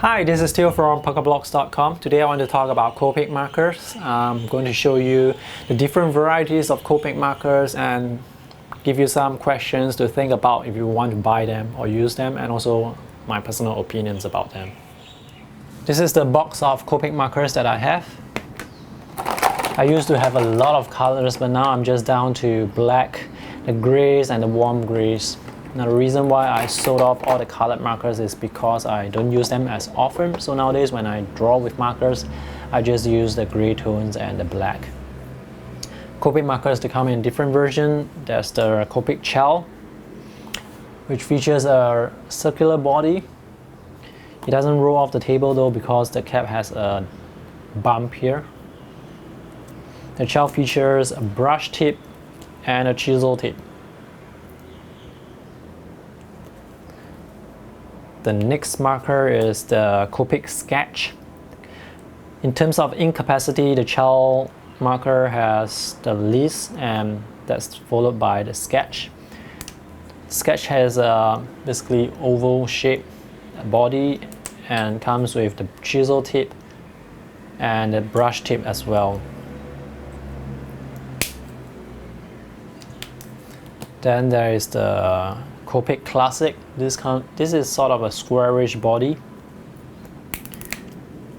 Hi, this is Theo from PocketBlocks.com. Today I want to talk about Copic markers. I'm going to show you the different varieties of Copic markers and give you some questions to think about if you want to buy them or use them, and also my personal opinions about them. This is the box of Copic markers that I have. I used to have a lot of colors, but now I'm just down to black, the grays and the warm grays. Now the reason why I sold off all the colored markers is because I don't use them as often. So nowadays when I draw with markers, I just use the gray tones and the black. Copic markers, they come in different versions. There's the Copic Ciao, which features a circular body. It doesn't roll off the table though because the cap has a bump here. The Ciao features a brush tip and a chisel tip. The next marker is the Copic Sketch. In terms of ink capacity, the Ciao marker has the least, and that's followed by the Sketch. Sketch has a basically oval shaped body and comes with the chisel tip and the brush tip as well. Then there is the Copic Classic. This is sort of a squarish body,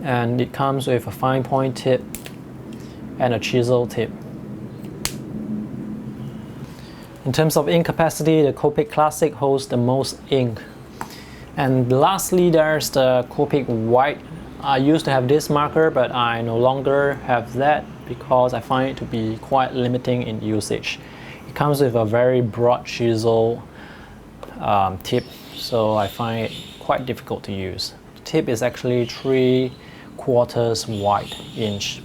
and it comes with a fine point tip and a chisel tip. In terms of ink capacity, the Copic Classic holds the most ink. And lastly, there's the Copic White. I used to have this marker, but I no longer have that because I find it to be quite limiting in usage. It comes with a very broad chisel tip, so I find it quite difficult to use. The tip is actually 3/4 wide inch.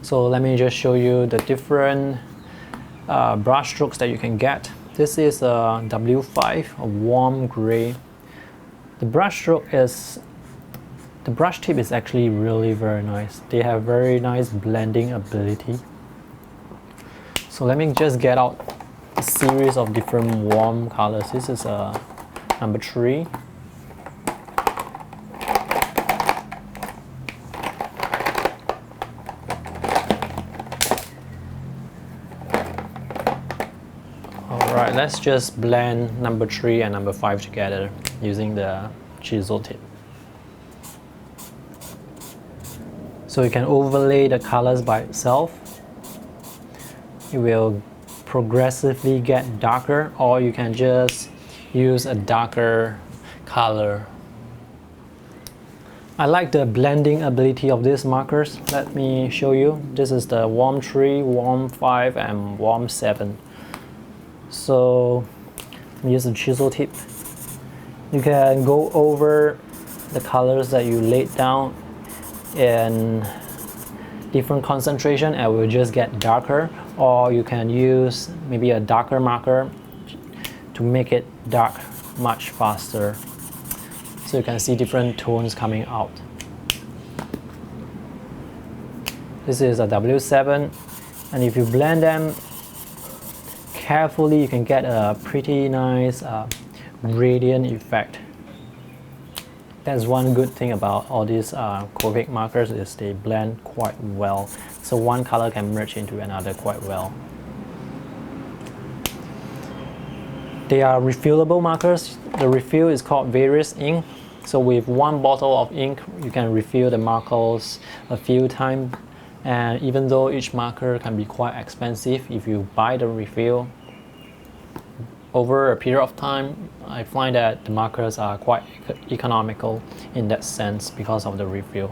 So let me just show you the different brush strokes that you can get. This is a W5, a warm gray. The brush tip is actually really very nice. They have very nice blending ability. So let me just get out a series of different warm colors. This is number 3. Alright, let's just blend number 3 and number 5 together using the chisel tip. So you can overlay the colors by itself. It will progressively get darker, or you can just use a darker color. I like the blending ability of these markers. Let me show you. This is the warm 3, warm 5 and warm 7. So use the chisel tip. You can go over the colors that you laid down in different concentration and it will just get darker, or you can use maybe a darker marker to make it dark much faster, so you can see different tones coming out. This is a W7, and if you blend them carefully you can get a pretty nice gradient effect. That's one good thing about all these Copic markers, is they blend quite well. So one color can merge into another quite well. They are refillable markers. The refill is called various ink. So with one bottle of ink, you can refill the markers a few times. And even though each marker can be quite expensive, if you buy the refill, over a period of time, I find that the markers are quite economical in that sense because of the refill.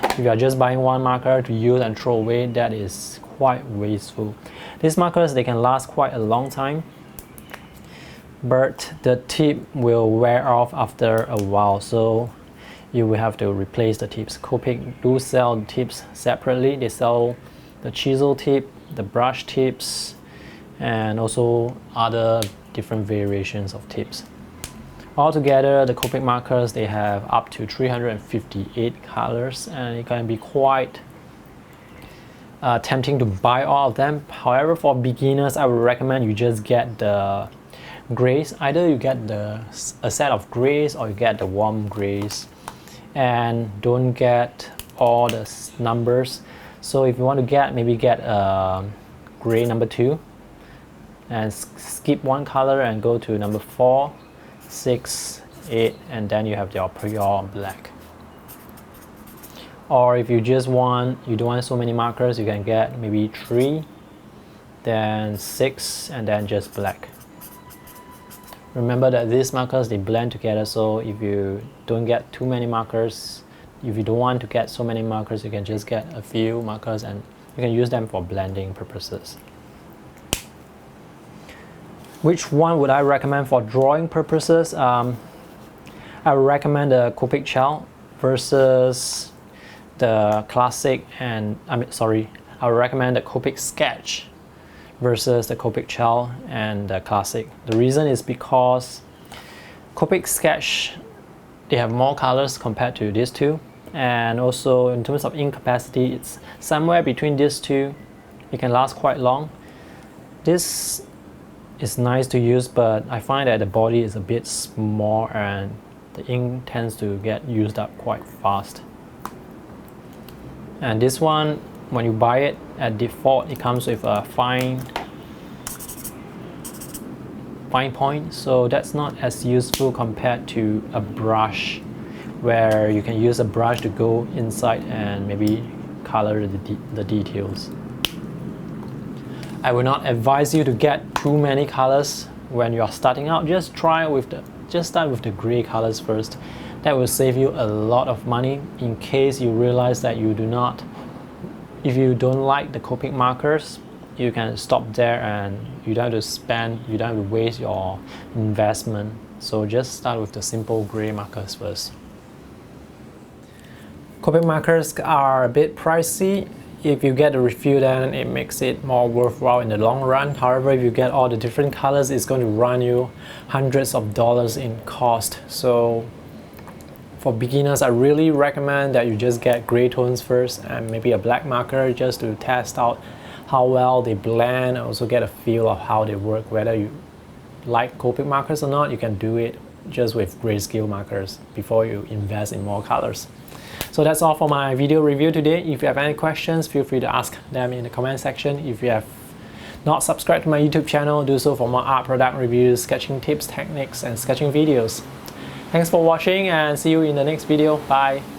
If you are just buying one marker to use and throw away, that is quite wasteful. These markers, they can last quite a long time, but the tip will wear off after a while, so you will have to replace the tips. Copic do sell the tips separately. They sell the chisel tip, the brush tips, and also other different variations of tips. Altogether, the Copic markers, they have up to 358 colors, and it can be quite tempting to buy all of them. However, for beginners, I would recommend you just get the grays. Either you get a set of grays or you get the warm grays, and don't get all the numbers. So if you want to get, maybe get gray number 2 and skip one color and go to number 4, 6, 8, and then you have your pure black. Or if you just want, you don't want so many markers, you can get maybe 3, then 6, and then just black. Remember that these markers, they blend together, so if you don't get too many markers, if you don't want to get so many markers, you can just get a few markers and you can use them for blending purposes. Which one would I recommend for drawing purposes? I would recommend the Copic Ciao versus the classic, and I would recommend the Copic Sketch versus the Copic Ciao and the classic. The reason is because Copic Sketch, they have more colors compared to these two, and also in terms of ink capacity, it's somewhere between these two. It can last quite long. This is nice to use, but I find that the body is a bit small and the ink tends to get used up quite fast. And this one, when you buy it at default, it comes with a fine point, so that's not as useful compared to a brush, where you can use a brush to go inside and maybe color the details. I would not advise you to get too many colors when you are starting out. Just start with the gray colors first. That will save you a lot of money in case you realize that if you don't like the Copic markers, you can stop there and you don't have to waste your investment. So just start with the simple gray markers first. Copic markers are a bit pricey. If you get a refill, then it makes it more worthwhile in the long run. However, if you get all the different colors, it's going to run you hundreds of dollars in cost. So for beginners, I really recommend that you just get gray tones first and maybe a black marker just to test out how well they blend, and also get a feel of how they work. Whether you like Copic markers or not, you can do it just with grayscale markers before you invest in more colors. So that's all for my video review today. If you have any questions, feel free to ask them in the comment section. If you have not subscribed to my YouTube channel, do so for more art product reviews, sketching tips, techniques, and sketching videos. Thanks for watching and see you in the next video. Bye!